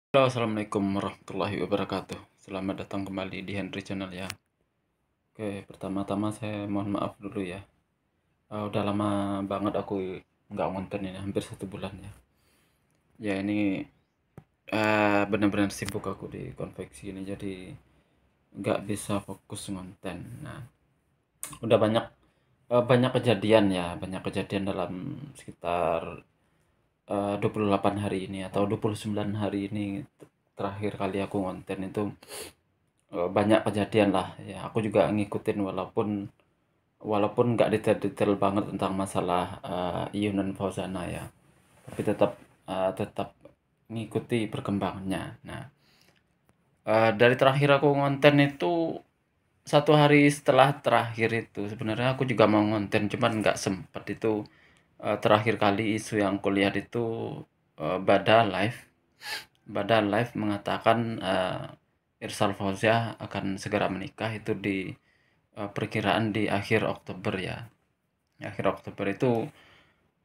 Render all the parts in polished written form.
Halo, assalamualaikum warahmatullahi wabarakatuh. Selamat datang kembali di Henry Channel ya. Oke, pertama-tama saya mohon maaf dulu ya. Udah lama banget aku nggak ngonten ini, hampir 1 bulan ya. Ya ini benar-benar sibuk aku di konveksi ini, jadi nggak bisa fokus ngonten. Nah, udah banyak kejadian ya, banyak kejadian dalam sekitar 28 hari ini atau 29 hari ini terakhir kali aku ngonten itu. Banyak kejadian lah ya, aku juga ngikutin walaupun walaupun nggak detail-detail banget tentang masalah Iyun dan Fauzana ya, tapi tetap ngikuti perkembangannya. Nah, dari terakhir aku ngonten itu 1 hari setelah terakhir itu sebenarnya aku juga mau ngonten cuman nggak sempet itu. Terakhir kali isu yang kulihat itu Bada Live mengatakan Irsal Fauzia akan segera menikah itu di perkiraan di akhir Oktober ya. Akhir Oktober itu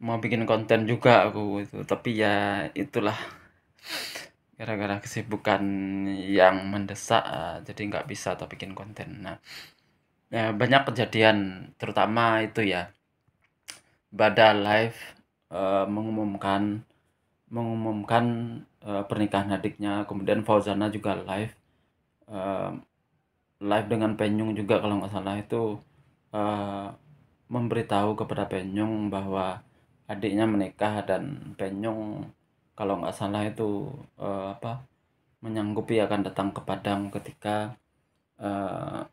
mau bikin konten juga aku itu, tapi ya itulah, gara-gara kesibukan yang mendesak jadi nggak bisa tak bikin konten. Nah, ya banyak kejadian, terutama itu ya, Bada Live mengumumkan mengumumkan pernikahan adiknya, kemudian Fauzana juga eh, live dengan Penyung juga kalau nggak salah itu, eh, memberitahu kepada Penyung bahwa adiknya menikah, dan Penyung kalau nggak salah itu menyanggupi akan datang ke Padang ketika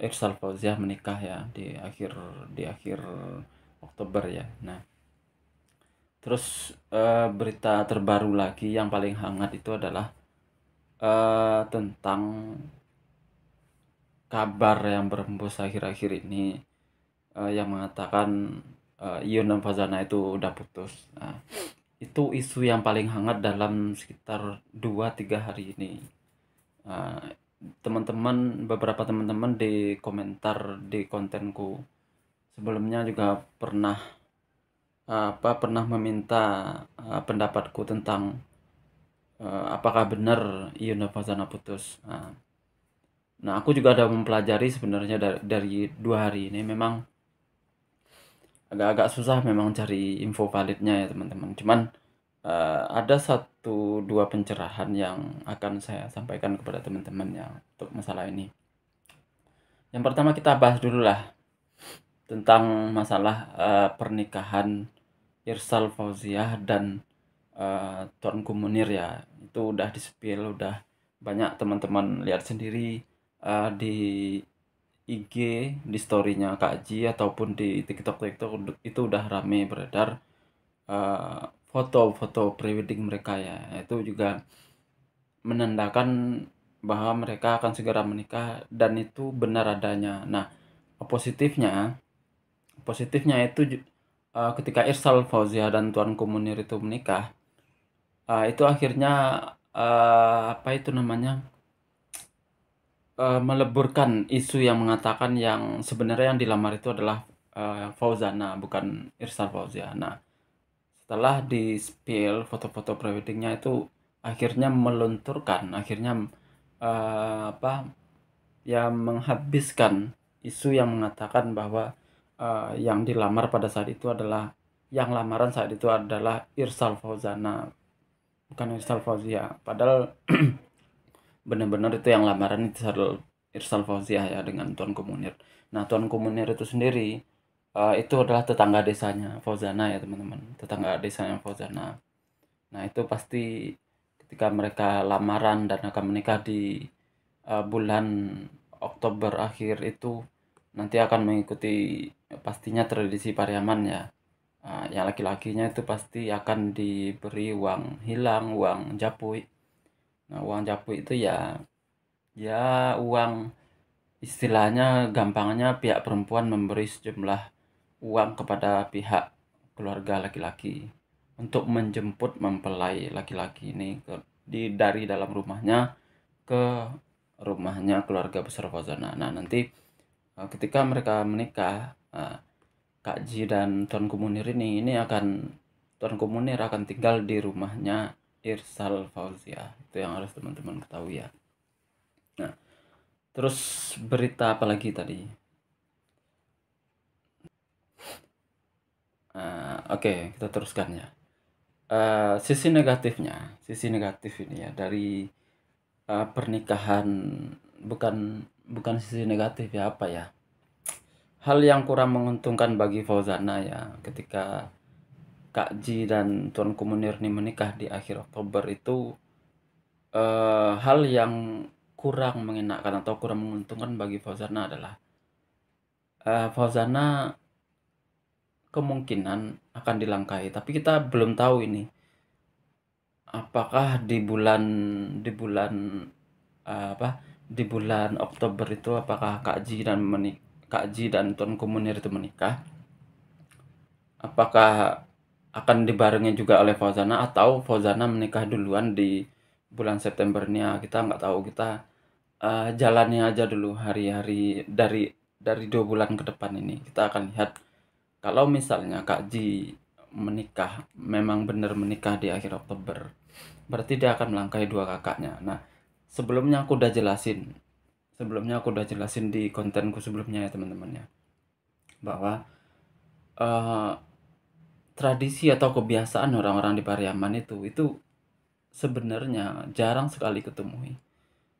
Irsal Fauziah menikah ya di akhir Oktober ya. Nah, terus berita terbaru lagi yang paling hangat itu adalah tentang kabar yang berhembus akhir-akhir ini, yang mengatakan Iyun dan Fazana itu udah putus. Nah, itu isu yang paling hangat dalam sekitar 2-3 hari ini. Nah, beberapa teman-teman di komentar di kontenku sebelumnya juga pernah meminta pendapatku tentang apakah benar Iyun dan Fazana putus. Nah, aku juga ada mempelajari sebenarnya dari 2 hari ini. Memang agak-agak susah memang cari info validnya ya teman-teman. Cuman ada satu dua pencerahan yang akan saya sampaikan kepada teman-teman ya untuk masalah ini. Yang pertama kita bahas dulu lah tentang masalah pernikahan Irsal Fauziah dan Tuanku Munir ya. Itu udah di-spill, udah banyak teman-teman lihat sendiri di IG, di story-nya Kak Ji ataupun di TikTok itu udah rame beredar foto-foto prewedding mereka ya. Itu juga menandakan bahwa mereka akan segera menikah dan itu benar adanya. Nah, positifnya positifnya itu ketika Irsal Fauzia dan Tuanku Munir itu menikah, itu akhirnya apa itu namanya, meleburkan isu yang mengatakan yang sebenarnya yang dilamar itu adalah Fauzana, bukan Irsal Fauzia. Nah, setelah di-spill foto-foto preweddingnya itu akhirnya melunturkan, akhirnya apa ya, menghabiskan isu yang mengatakan bahwa yang dilamar pada saat itu adalah yang lamaran saat itu adalah Irsal Fauzana, bukan Irsal Fauzia. Padahal benar-benar itu yang lamaran itu adalah Irsal Fauziah ya dengan Tuanku Munir. Nah, Tuanku Munir itu sendiri itu adalah tetangga desanya Fauzana ya teman-teman, tetangga desanya Fauzana. Nah, itu pasti ketika mereka lamaran dan akan menikah di bulan Oktober akhir itu nanti akan mengikuti pastinya tradisi Pariaman ya. Yang laki-lakinya itu pasti akan diberi uang hilang, uang japui. Nah, uang japui itu ya uang, istilahnya gampangnya pihak perempuan memberi sejumlah uang kepada pihak keluarga laki-laki untuk menjemput mempelai laki-laki ini dari dalam rumahnya ke rumahnya keluarga besar Fauzana. Nah, nanti ketika mereka menikah, Kak Ji dan Tuanku Munir ini akan Tuanku Munir akan tinggal di rumahnya Irsal Fauzia. Itu yang harus teman-teman ketahui ya. Nah, terus berita apa lagi tadi? Oke, kita teruskan ya. Sisi negatif ini ya dari pernikahan, bukan bukan sisi negatif ya, apa ya? Hal yang kurang menguntungkan bagi Fauzana ya, ketika Kak Ji dan Tuanku Munir ini menikah di akhir Oktober itu, hal yang kurang mengenakan atau kurang menguntungkan bagi Fauzana adalah, Fauzana kemungkinan akan dilangkahi, tapi kita belum tahu ini apakah di bulan apa di bulan Oktober itu apakah Kak Ji dan Tuanku Munir itu menikah, apakah akan dibarengi juga oleh Fauzana atau Fauzana menikah duluan di bulan Septembernya. Kita nggak tahu, kita jalani aja dulu hari-hari dari 2 bulan ke depan ini. Kita akan lihat kalau misalnya Kak Ji menikah, memang benar menikah di akhir Oktober, berarti dia akan melangkahi 2 kakaknya. Nah, sebelumnya aku udah jelasin di kontenku sebelumnya ya teman-teman ya, bahwa eh, tradisi atau kebiasaan orang-orang di Pariaman itu sebenarnya jarang sekali ketemui.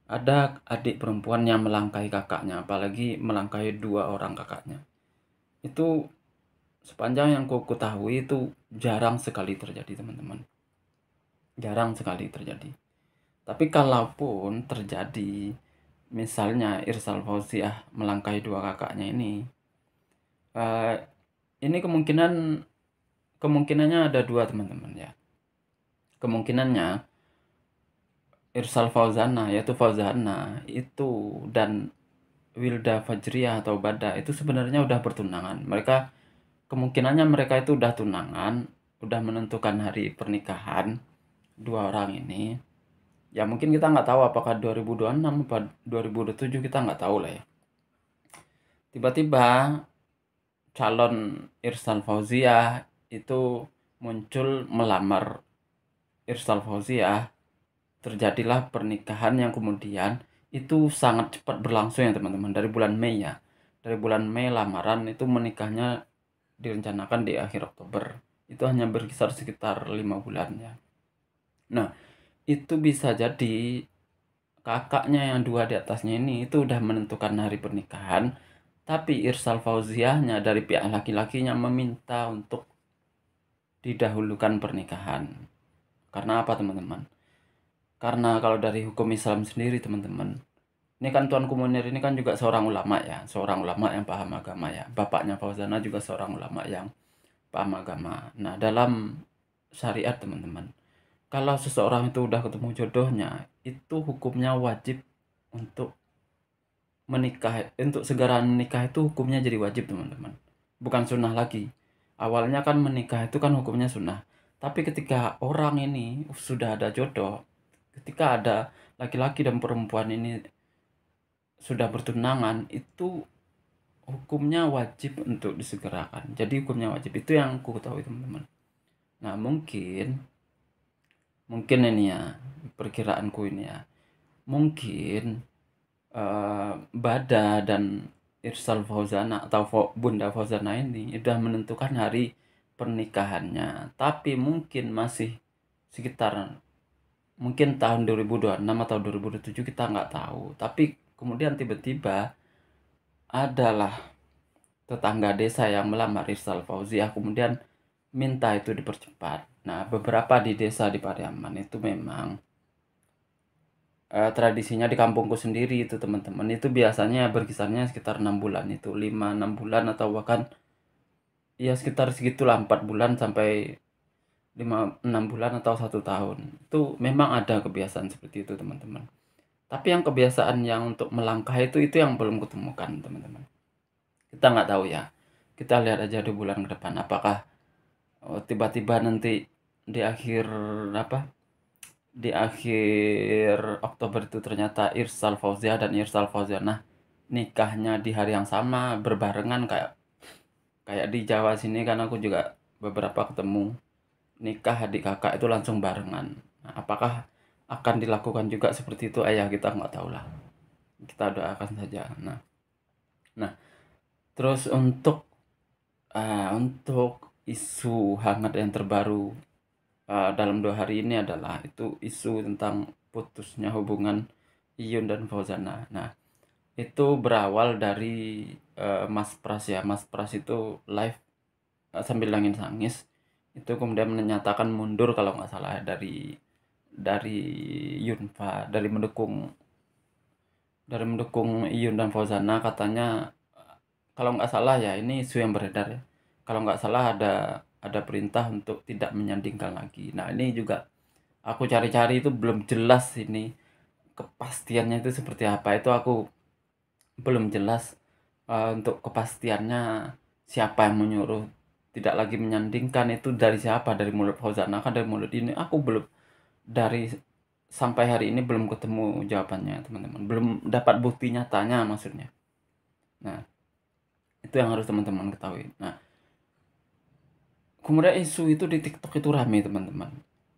Ada adik perempuan yang melangkahi kakaknya, apalagi melangkahi 2 orang kakaknya. Itu sepanjang yang ku ketahui itu jarang sekali terjadi, teman-teman. Jarang sekali terjadi. Tapi kalaupun terjadi, misalnya Irsal Fauziah melangkahi 2 kakaknya eh, ini kemungkinannya ada 2 teman-teman ya. Kemungkinannya Irsal Fauzana, yaitu Fauzana itu dan Wilda Fajriah atau Bada itu sebenarnya udah bertunangan. Kemungkinannya mereka itu udah tunangan, udah menentukan hari pernikahan 2 orang ini. Ya mungkin kita nggak tahu apakah 2026 atau 2027, kita nggak tahu lah ya. Tiba-tiba calon Irsal Fauziah itu muncul melamar Irsal Fauziah, terjadilah pernikahan yang kemudian itu sangat cepat berlangsung ya teman-teman, dari bulan Mei ya. Dari bulan Mei lamaran, itu menikahnya direncanakan di akhir Oktober. Itu hanya berkisar sekitar 5 bulan ya. Nah, itu bisa jadi kakaknya yang 2 di atasnya ini itu udah menentukan hari pernikahan, tapi Irsal Fauziahnya dari pihak laki-lakinya meminta untuk didahulukan pernikahan. Karena apa teman-teman? Karena kalau dari hukum Islam sendiri teman-teman, ini kan Tuanku Munir ini kan juga seorang ulama ya, seorang ulama yang paham agama ya. Bapaknya Fauzana juga seorang ulama yang paham agama. Nah, dalam syariat teman-teman, kalau seseorang itu udah ketemu jodohnya, itu hukumnya wajib untuk menikah. Untuk segera menikah itu hukumnya jadi wajib teman-teman. Bukan sunnah lagi. Awalnya kan menikah itu kan hukumnya sunnah. Tapi ketika orang ini sudah ada jodoh, ketika ada laki-laki dan perempuan ini sudah bertunangan, itu hukumnya wajib untuk disegerakan. Jadi hukumnya wajib, itu yang aku ketahui teman-teman. Nah, mungkin ini ya, perkiraanku ini ya, mungkin Bada dan Irsal Fauzana atau Bunda Fauzana ini sudah menentukan hari pernikahannya, tapi mungkin masih sekitar, mungkin tahun 2026 atau 2027, kita nggak tahu. Tapi kemudian tiba-tiba adalah tetangga desa yang melamar Irsal Fauziah, kemudian minta itu dipercepat. Nah, beberapa di desa di Pariaman itu memang tradisinya di kampungku sendiri itu teman-teman, itu biasanya berkisarnya sekitar 6 bulan, itu 5-6 bulan, atau bahkan ya sekitar segitulah, 4 bulan sampai 5-6 bulan atau 1 tahun. Itu memang ada kebiasaan seperti itu teman-teman. Tapi yang kebiasaan yang untuk melangkah itu yang belum kutemukan teman-teman. Kita nggak tahu ya. Kita lihat aja di bulan ke depan apakah tiba-tiba nanti di akhir apa? Di akhir Oktober itu ternyata Irsal Fauziah dan Irsal Fauzianah nikahnya di hari yang sama berbarengan, kayak kayak di Jawa sini kan aku juga beberapa ketemu nikah adik kakak itu langsung barengan. Nah, apakah akan dilakukan juga seperti itu? Ya kita nggak tahu lah. Kita doakan saja. Nah, terus untuk isu hangat yang terbaru dalam 2 hari ini adalah itu isu tentang putusnya hubungan Iyun dan Fauzana. Nah, itu berawal dari Mas Pras ya. Mas Pras itu live sambil nangis-nangis. Itu kemudian menyatakan mundur kalau nggak salah dari Yunfa, dari mendukung Iyun dan Fauzana. Katanya kalau nggak salah ya, ini isu yang beredar ya, kalau nggak salah ada perintah untuk tidak menyandingkan lagi. Nah, ini juga aku cari-cari itu belum jelas ini kepastiannya itu seperti apa. Itu aku belum jelas untuk kepastiannya siapa yang menyuruh tidak lagi menyandingkan itu dari siapa, dari mulut Fauzana kan dari mulut ini. Aku belum dari sampai hari ini belum ketemu jawabannya teman-teman, belum dapat bukti nyatanya maksudnya. Nah, itu yang harus teman-teman ketahui. Nah, kemudian isu itu di TikTok itu rame teman-teman,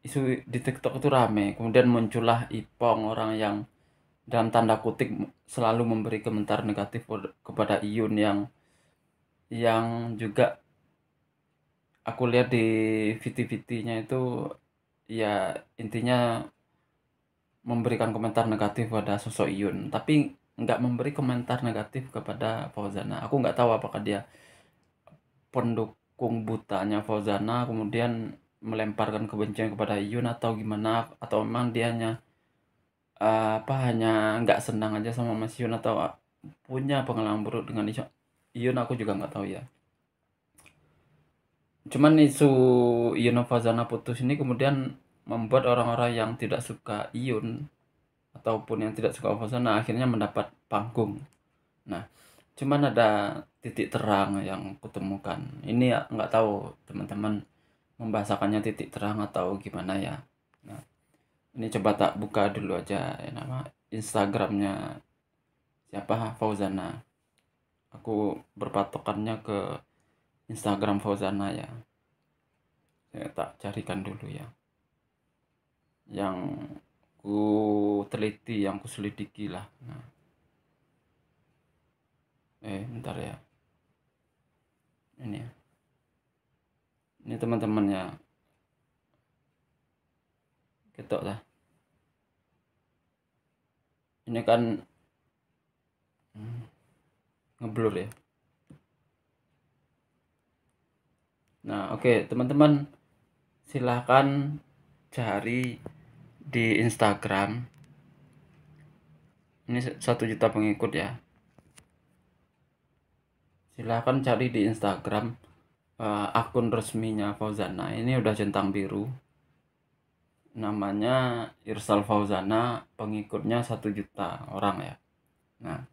isu di TikTok itu rame, kemudian muncullah Ipong, orang yang dalam tanda kutip selalu memberi komentar negatif kepada Iyun, yang juga aku lihat di VT-VT-nya itu ya intinya memberikan komentar negatif pada sosok Iyun, tapi nggak memberi komentar negatif kepada Fauzana. Aku nggak tahu apakah dia pendukung butanya Fauzana kemudian melemparkan kebencian kepada Iyun atau gimana, atau memang dianya hanya nggak senang aja sama Mas Iyun, atau punya pengalaman buruk dengan Iyun. Aku juga nggak tahu ya. Cuman isu Iyun Fauzana putus ini kemudian membuat orang-orang yang tidak suka Iyun ataupun yang tidak suka Fauzana akhirnya mendapat panggung. Nah, cuman ada titik terang yang kutemukan. Ini ya nggak tahu teman-teman membahasakannya titik terang atau gimana ya. Nah, ini coba tak buka dulu aja ya, nama Instagramnya siapa, Fauzana. Aku berpatokannya ke Instagram Fauzana ya. Saya tak carikan dulu ya. Yang ku teliti, yang ku selidiki lah. Nah, bentar ya. Ini ya. Ini teman-teman ya. Ketok lah. Ini kan ngeblur ya. Nah, oke, teman-teman silahkan cari di Instagram. Ini 1 juta pengikut ya. Silahkan cari di Instagram akun resminya Fauzana. Ini udah centang biru. Namanya Irsal Fauzana, pengikutnya 1 juta orang ya. Nah,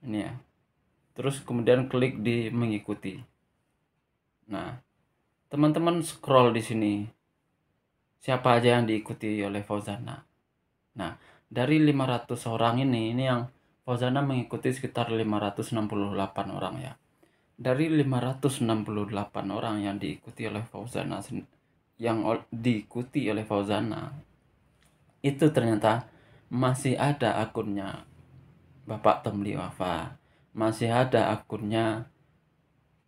ini ya. Terus kemudian klik di mengikuti. Nah, teman-teman scroll di sini. Siapa aja yang diikuti oleh Fauzana. Nah, dari 500 orang ini yang Fauzana mengikuti sekitar 568 orang ya. Dari 568 orang yang diikuti oleh Fauzana, itu ternyata masih ada akunnya Bapak Tomli Wafa, masih ada akunnya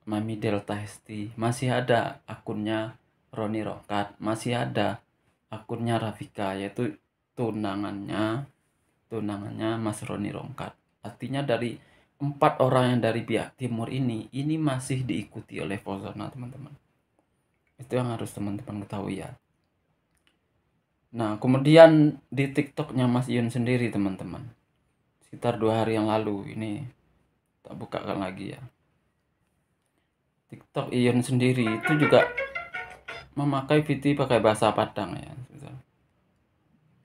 Mami Delta Hesti, masih ada akunnya Roni Rokat, masih ada akunnya Rafika, yaitu tunangannya Mas Roni Rongkat. Artinya dari 4 orang yang dari pihak timur ini masih diikuti oleh Fauzana teman-teman. Itu yang harus teman-teman ketahui ya. Nah, kemudian di TikToknya Mas Iyun sendiri teman-teman, sekitar 2 hari yang lalu ini tak bukakan lagi ya. TikTok Iyun sendiri itu juga memakai VT pakai bahasa Padang ya,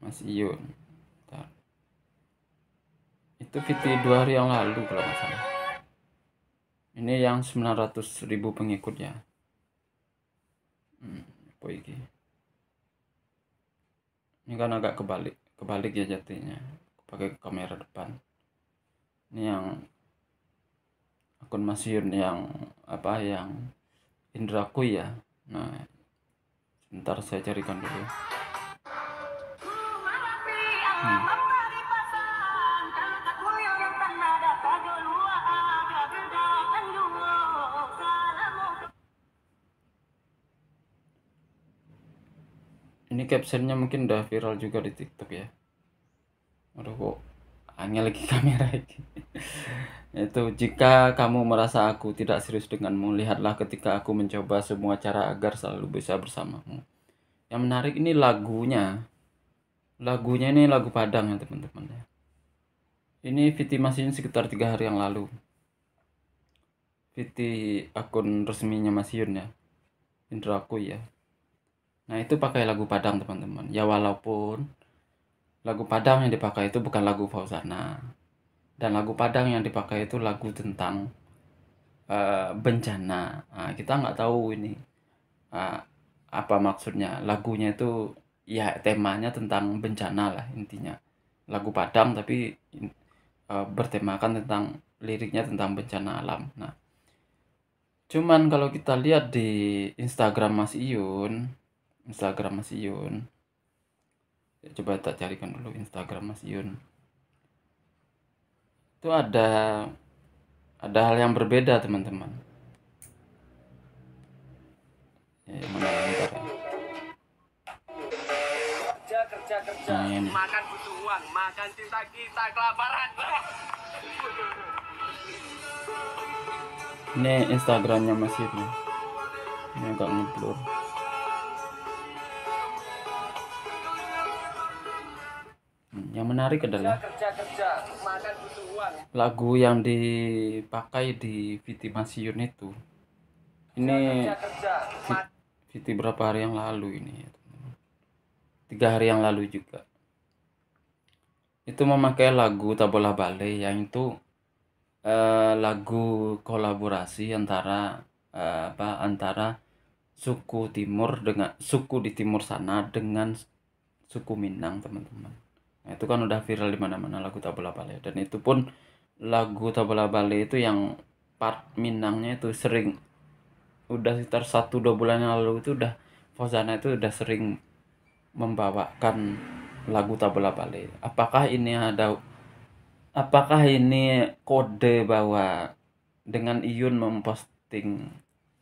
Mas Iyun. Bentar. Itu VT 2 hari yang lalu kalau nggak salah. Ini yang 900.000 pengikut ya. Apa ini? Ini kan agak kebalik ya jadinya. Pakai kamera depan. Ini yang akun Mas Yun yang Indraku ya. Nah, Ntar saya carikan dulu. Ini captionnya mungkin udah viral juga di TikTok ya. Aduh kok hanya lagi kamera ini. Itu, jika kamu merasa aku tidak serius denganmu, lihatlah ketika aku mencoba semua cara agar selalu bisa bersamamu. Yang menarik ini lagunya. Lagunya ini lagu Padang ya teman-teman ya. Ini Viti Mas Yun sekitar 3 hari yang lalu. Viti akun resminya Mas Yun ya. Indraku ya. Nah itu pakai lagu Padang teman-teman. Ya walaupun lagu Padang yang dipakai itu bukan lagu Fauzana. Dan lagu Padang yang dipakai itu lagu tentang bencana. Nah, kita nggak tahu ini apa maksudnya. Lagunya itu ya temanya tentang bencana lah intinya. Lagu Padang tapi bertemakan tentang liriknya tentang bencana alam. Nah, cuman kalau kita lihat di Instagram Mas Iyun, ya, coba tak carikan dulu Instagram Mas Iyun. Itu ada hal yang berbeda teman-teman. Ya, yang mana bentar ya. Kerja, makan butuh uang, makan cinta kita kelaparan. Ini Instagramnya Mas Iyun. Ini agak ngeblur. Yang menarik adalah makan butuh uang. Lagu yang dipakai di Viti Mas Iyun itu. Ini Viti berapa hari yang lalu ini ya, 3 hari yang lalu juga. Itu memakai lagu Tabola Bale yang itu lagu kolaborasi antara antara suku timur dengan suku di timur sana dengan suku Minang teman-teman. Nah, itu kan udah viral di mana-mana lagu Tabola Bale, dan itu pun lagu Tabola Bale itu yang part Minangnya itu sering udah sekitar 1-2 bulan yang lalu itu udah Fauzana itu udah sering membawakan lagu Tabola Bale. Apakah ini kode bahwa dengan Iyun memposting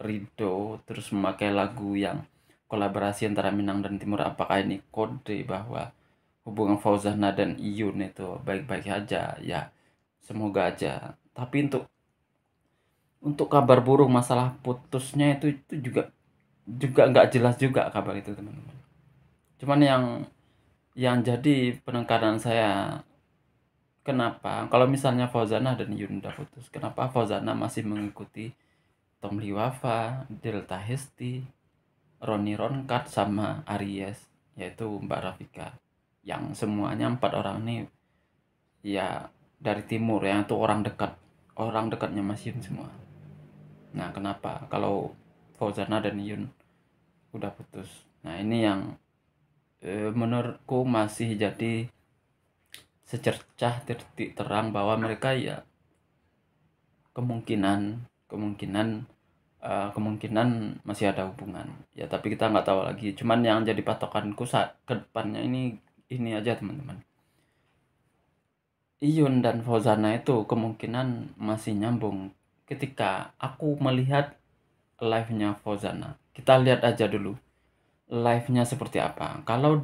Rido terus memakai lagu yang kolaborasi antara Minang dan Timur, apakah ini kode bahwa hubungan Fauzana dan Iyun itu baik-baik aja? Ya semoga aja. Tapi untuk kabar burung masalah putusnya itu juga nggak jelas juga kabar itu teman-teman. Cuman yang jadi penekanan saya, kenapa kalau misalnya Fauzana dan Iyun udah putus, kenapa Fauzana masih mengikuti Tom Liwafa, Delta Hesti, Roni Ronkat sama Aries, yaitu Mbak Rafika, yang semuanya 4 orang ini ya dari timur, yang itu orang dekatnya Mas Yun semua. Nah kenapa kalau Fauzana dan Iyun udah putus? Nah ini yang menurutku masih jadi secercah titik terang bahwa mereka ya kemungkinan masih ada hubungan ya, tapi kita nggak tahu lagi. Cuman yang jadi patokanku saat kedepannya ini aja teman-teman, Iyun dan Fauzana itu kemungkinan masih nyambung. Ketika aku melihat live-nya Fauzana, kita lihat aja dulu live-nya seperti apa. Kalau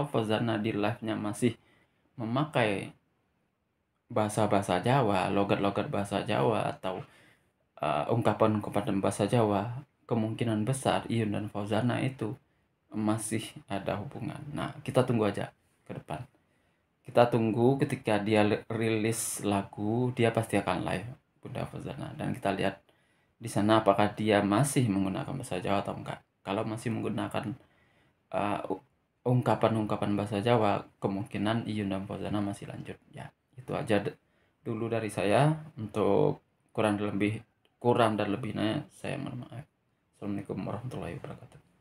Fauzana di live-nya masih memakai bahasa-bahasa Jawa, logat-logat bahasa Jawa, atau ungkapan-ungkapan bahasa Jawa, kemungkinan besar Iyun dan Fauzana itu masih ada hubungan. Nah, kita tunggu aja ke depan. Kita tunggu ketika dia rilis lagu, dia pasti akan live Bunda Fauzana, dan kita lihat di sana apakah dia masih menggunakan bahasa Jawa atau enggak. Kalau masih menggunakan ungkapan-ungkapan bahasa Jawa, kemungkinan Iyun dan Fauzana masih lanjut. Ya, itu aja dulu dari saya. Untuk kurang dan lebihnya saya mohon maaf. Assalamualaikum warahmatullahi wabarakatuh.